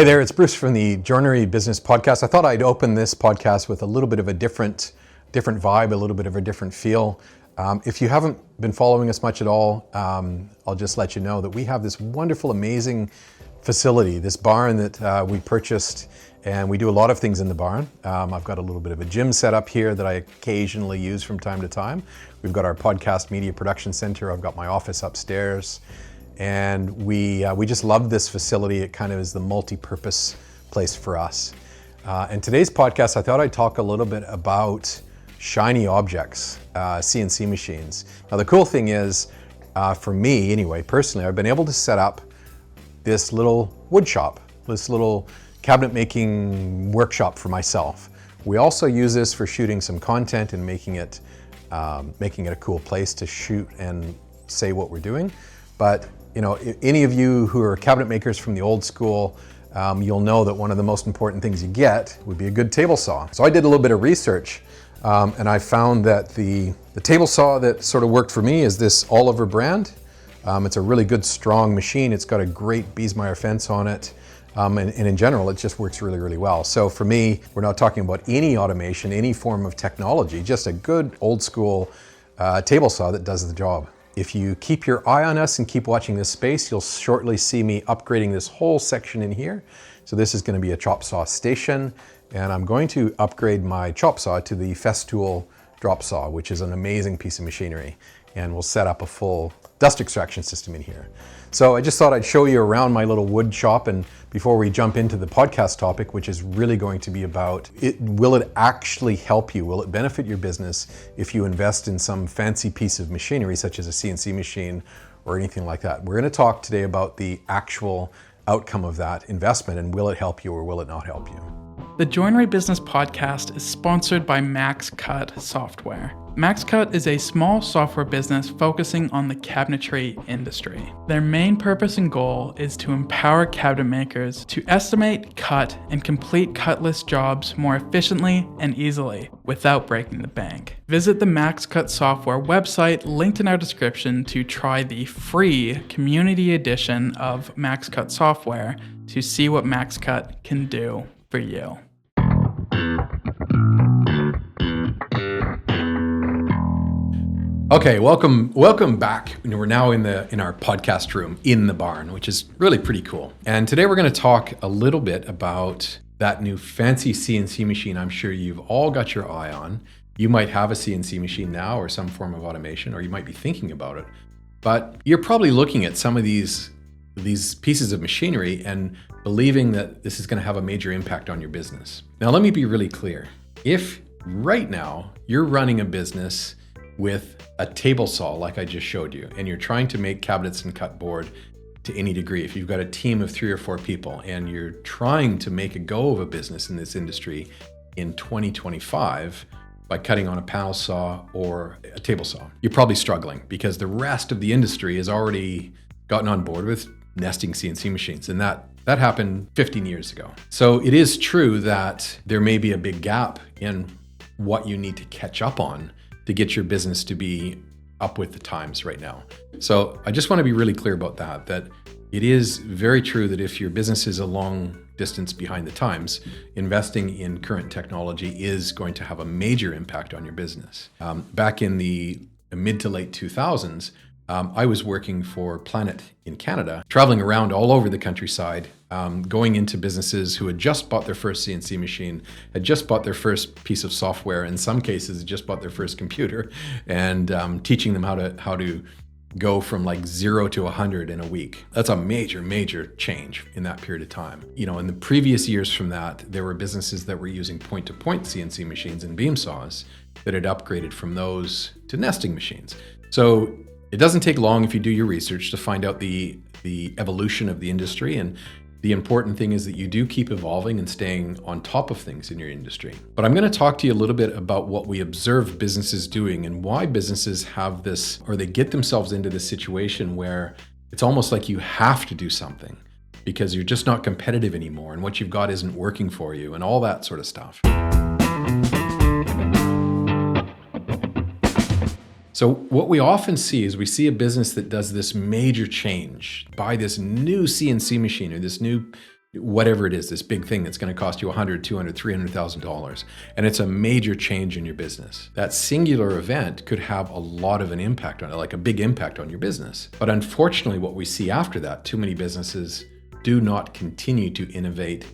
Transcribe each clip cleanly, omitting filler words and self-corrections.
Hey there, it's Bruce from the Joinery Business Podcast. I thought I'd open this podcast with a little bit of a different vibe, a little bit of a different feel. If you haven't been following us much at all, I'll just let you know that we have this wonderful, amazing facility, this barn that we purchased, and we do a lot of things in the barn. I've got a little bit of a gym set up here that I occasionally use from time to time. We've got our podcast media production center. I've got my office upstairs. And we just love this facility. It kind of is the multi-purpose place for us. And today's podcast, I thought I'd talk a little bit about shiny objects, CNC machines. Now the cool thing is, for me anyway, personally, I've been able to set up this little wood shop, this little cabinet making workshop for myself. We also use this for shooting some content and making it a cool place to shoot and say what we're doing. But you know, any of you who are cabinet makers from the old school, you'll know that one of the most important things you get would be a good table saw. So I did a little bit of research, and I found that the table saw that sort of worked for me is this Oliver brand. It's a really good, strong machine. It's got a great Biesmeyer fence on it, and in general, it just works really, really well. So for me, we're not talking about any automation, any form of technology, just a good old school table saw that does the job. If you keep your eye on us and keep watching this space, you'll shortly see me upgrading this whole section in here. So this is going to be a chop saw station, and I'm going to upgrade my chop saw to the Festool drop saw, which is an amazing piece of machinery. And we'll set up a full dust extraction system in here. So I just thought I'd show you around my little wood shop, and before we jump into the podcast topic, which is really going to be about will it actually help you? Will it benefit your business if you invest in some fancy piece of machinery such as a CNC machine or anything like that? We're going to talk today about the actual outcome of that investment, and will it help you or will it not help you? The Joinery Business Podcast is sponsored by MaxCut Software. MaxCut is a small software business focusing on the cabinetry industry. Their main purpose and goal is to empower cabinet makers to estimate, cut, and complete cutless jobs more efficiently and easily without breaking the bank. Visit the MaxCut Software website linked in our description to try the free community edition of MaxCut Software to see what MaxCut can do for you. Okay, welcome back. We're now in our podcast room in the barn, which is really pretty cool. And today we're going to talk a little bit about that new fancy CNC machine I'm sure you've all got your eye on. You might have a CNC machine now or some form of automation, or you might be thinking about it. But you're probably looking at some of these pieces of machinery and believing that this is going to have a major impact on your business. Now, let me be really clear. If right now you're running a business with a table saw like I just showed you, and you're trying to make cabinets and cut board to any degree, if you've got a team of 3 or 4 people and you're trying to make a go of a business in this industry in 2025 by cutting on a panel saw or a table saw, you're probably struggling because the rest of the industry has already gotten on board with nesting CNC machines, and that happened 15 years ago. So it is true that there may be a big gap in what you need to catch up on to get your business to be up with the times right now. So I just want to be really clear about that it is very true that if your business is a long distance behind the times, investing in current technology is going to have a major impact on your business. Back in the mid to late 2000s, I was working for Planet in Canada, traveling around all over the countryside, going into businesses who had just bought their first CNC machine, had just bought their first piece of software, in some cases had just bought their first computer, and teaching them how to go from like 0 to 100 in a week. That's a major, major change in that period of time. You know, in the previous years from that, there were businesses that were using point-to-point CNC machines and beam saws that had upgraded from those to nesting machines. So it doesn't take long if you do your research to find out the evolution of the industry, and the important thing is that you do keep evolving and staying on top of things in your industry. But I'm going to talk to you a little bit about what we observe businesses doing and why businesses have this, or they get themselves into this situation where it's almost like you have to do something because you're just not competitive anymore and what you've got isn't working for you and all that sort of stuff. So what we often see is we see a business that does this major change, buy this new CNC machine or this new whatever it is, this big thing that's going to cost you $100,000, $200,000, $300,000, and it's a major change in your business. That singular event could have a lot of an impact on it, like a big impact on your business. But unfortunately, what we see after that, too many businesses do not continue to innovate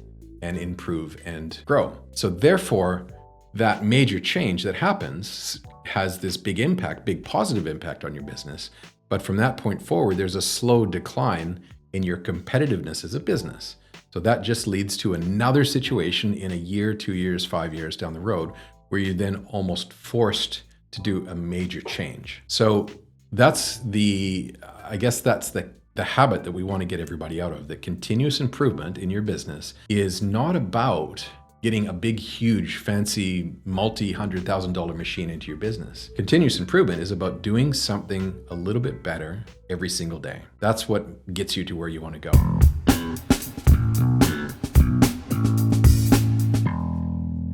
and improve and grow. So therefore, that major change that happens has this big impact, big positive impact on your business. But from that point forward, there's a slow decline in your competitiveness as a business. So that just leads to another situation in a year, 2 years, 5 years down the road, where you're then almost forced to do a major change. So that's the habit that we want to get everybody out of. The continuous improvement in your business is not about getting a big, huge, fancy, multi-$100,000 machine into your business. Continuous improvement is about doing something a little bit better every single day. That's what gets you to where you want to go.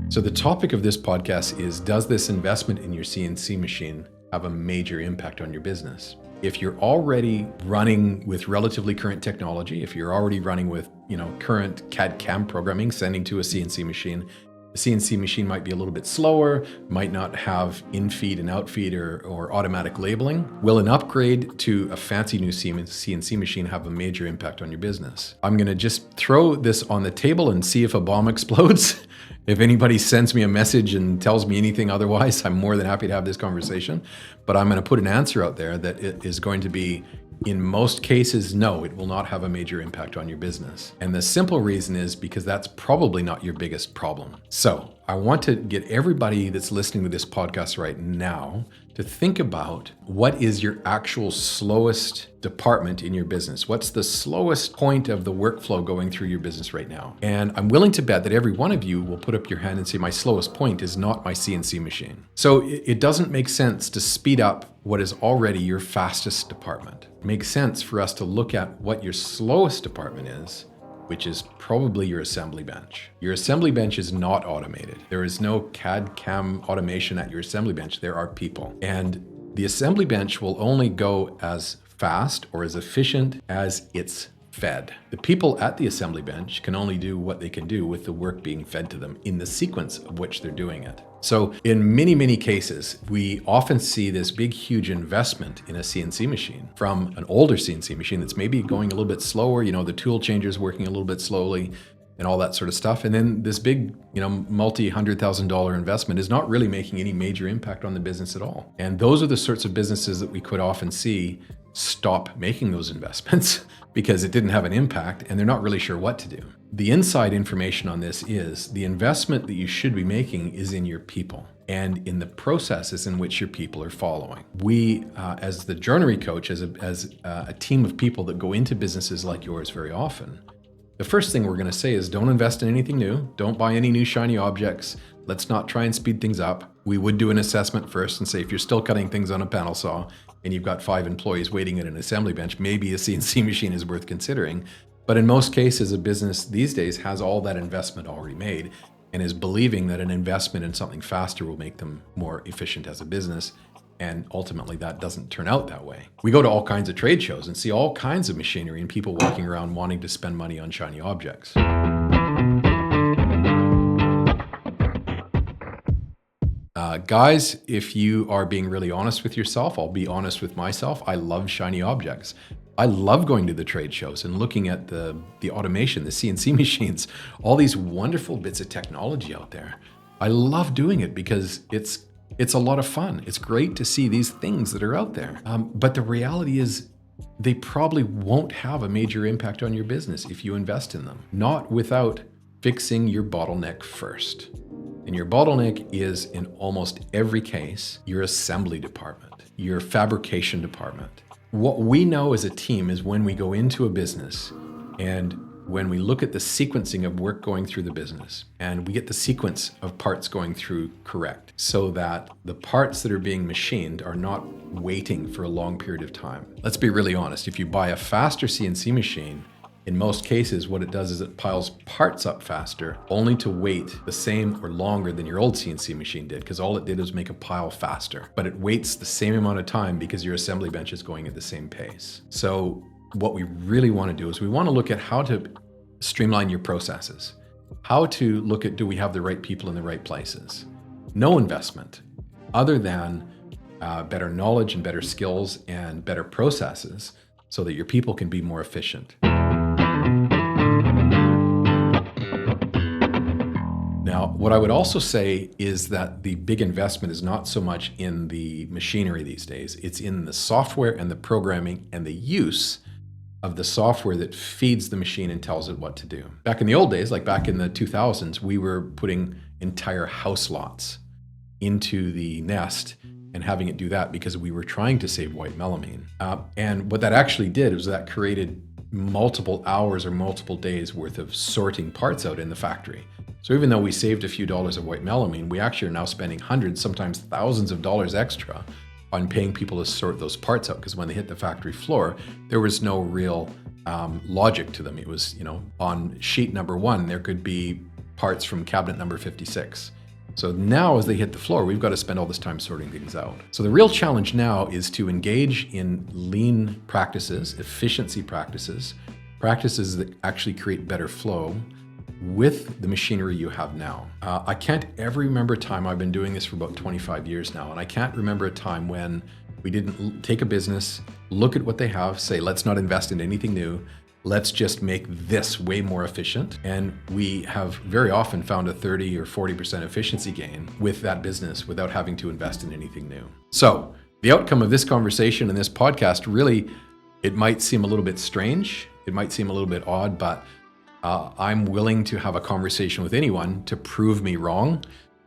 So the topic of this podcast is, does this investment in your CNC machine have a major impact on your business? If you're already running with relatively current technology, if you're already running with, current CAD/CAM programming, sending to a CNC machine, the CNC machine might be a little bit slower, might not have in-feed and out-feed or automatic labeling. Will an upgrade to a fancy new CNC machine have a major impact on your business? I'm going to just throw this on the table and see if a bomb explodes. If anybody sends me a message and tells me anything otherwise, I'm more than happy to have this conversation. But I'm going to put an answer out there that it is going to be, in most cases, no, it will not have a major impact on your business. And the simple reason is because that's probably not your biggest problem. So I want to get everybody that's listening to this podcast right now to think about, what is your actual slowest department in your business? What's the slowest point of the workflow going through your business right now? And I'm willing to bet that every one of you will put up your hand and say, my slowest point is not my CNC machine. So it doesn't make sense to speed up what is already your fastest department. It makes sense for us to look at what your slowest department is, which is probably your assembly bench. Your assembly bench is not automated. There is no CAD/CAM automation at your assembly bench. There are people. And the assembly bench will only go as fast or as efficient as it's fed. The people at the assembly bench can only do what they can do with the work being fed to them in the sequence of which they're doing it. So in many, many cases, we often see this big, huge investment in a CNC machine from an older CNC machine that's maybe going a little bit slower, the tool changer's working a little bit slowly and all that sort of stuff. And then this big, multi-$100,000 investment is not really making any major impact on the business at all. And those are the sorts of businesses that we could often see stop making those investments because it didn't have an impact and they're not really sure what to do. The inside information on this is the investment that you should be making is in your people and in the processes in which your people are following. We, as the joinery coach, as a team of people that go into businesses like yours very often, the first thing we're going to say is, don't invest in anything new. Don't buy any new shiny objects. Let's not try and speed things up. We would do an assessment first and say, if you're still cutting things on a panel saw and you've got 5 employees waiting at an assembly bench, maybe a CNC machine is worth considering. But in most cases, a business these days has all that investment already made and is believing that an investment in something faster will make them more efficient as a business. And ultimately, that doesn't turn out that way. We go to all kinds of trade shows and see all kinds of machinery and people walking around wanting to spend money on shiny objects. Guys, if you are being really honest with yourself, I'll be honest with myself. I love shiny objects. I love going to the trade shows and looking at the automation, the CNC machines, all these wonderful bits of technology out there. I love doing it because it's a lot of fun. It's great to see these things that are out there. But the reality is they probably won't have a major impact on your business if you invest in them, not without fixing your bottleneck first. And your bottleneck is, in almost every case, your assembly department, your fabrication department. What we know as a team is when we go into a business and when we look at the sequencing of work going through the business and we get the sequence of parts going through correct so that the parts that are being machined are not waiting for a long period of time. Let's be really honest. If you buy a faster CNC machine, in most cases, what it does is it piles parts up faster, only to wait the same or longer than your old CNC machine did, because all it did was make a pile faster. But it waits the same amount of time because your assembly bench is going at the same pace. So what we really want to do is we want to look at how to streamline your processes, how to look at, do we have the right people in the right places? No investment other than better knowledge and better skills and better processes so that your people can be more efficient. Now, what I would also say is that the big investment is not so much in the machinery these days. It's in the software and the programming and the use of the software that feeds the machine and tells it what to do. Back in the old days, like back in the 2000s, we were putting entire house lots into the Nest and having it do that because we were trying to save white melamine. And what that actually did was that created multiple hours or multiple days worth of sorting parts out in the factory. So even though we saved a few dollars of white melamine, we actually are now spending hundreds, sometimes thousands of dollars extra on paying people to sort those parts out, because when they hit the factory floor, there was no real logic to them. It was, on sheet number 1, there could be parts from cabinet number 56. So now as they hit the floor, we've got to spend all this time sorting things out. So the real challenge now is to engage in lean practices, efficiency practices, practices that actually create better flow with the machinery you have now. I can't ever remember a time, I've been doing this for about 25 years now, and I can't remember a time when we didn't take a business, look at what they have, say, let's not invest in anything new, let's just make this way more efficient. And we have very often found a 30 or 40% efficiency gain with that business without having to invest in anything new. So the outcome of this conversation and this podcast, really, it might seem a little bit strange, it might seem a little bit odd, but I'm willing to have a conversation with anyone to prove me wrong.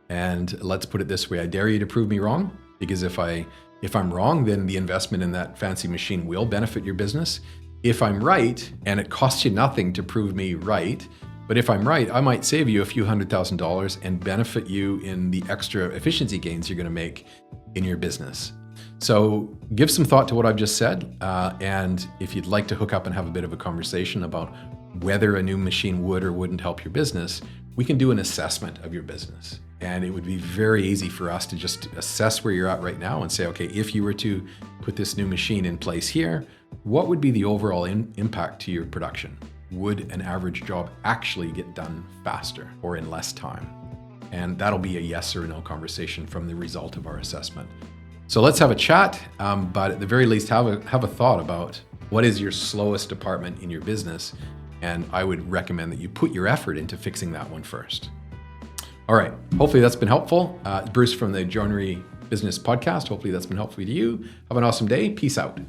And let's put it this way, I dare you to prove me wrong, because if I'm wrong, then the investment in that fancy machine will benefit your business. If I'm right, and it costs you nothing to prove me right, but if I'm right, I might save you a few $100,000 and benefit you in the extra efficiency gains you're going to make in your business. So give some thought to what I've just said. And if you'd like to hook up and have a bit of a conversation about whether a new machine would or wouldn't help your business, we can do an assessment of your business. And it would be very easy for us to just assess where you're at right now and say, okay, if you were to put this new machine in place here, what would be the overall impact to your production? Would an average job actually get done faster or in less time? And that'll be a yes or no conversation from the result of our assessment. So let's have a chat, but at the very least, have a thought about what is your slowest department in your business. And I would recommend that you put your effort into fixing that one first. All right, hopefully that's been helpful. Bruce from the Joinery Business Podcast. Hopefully that's been helpful to you. Have an awesome day. Peace out.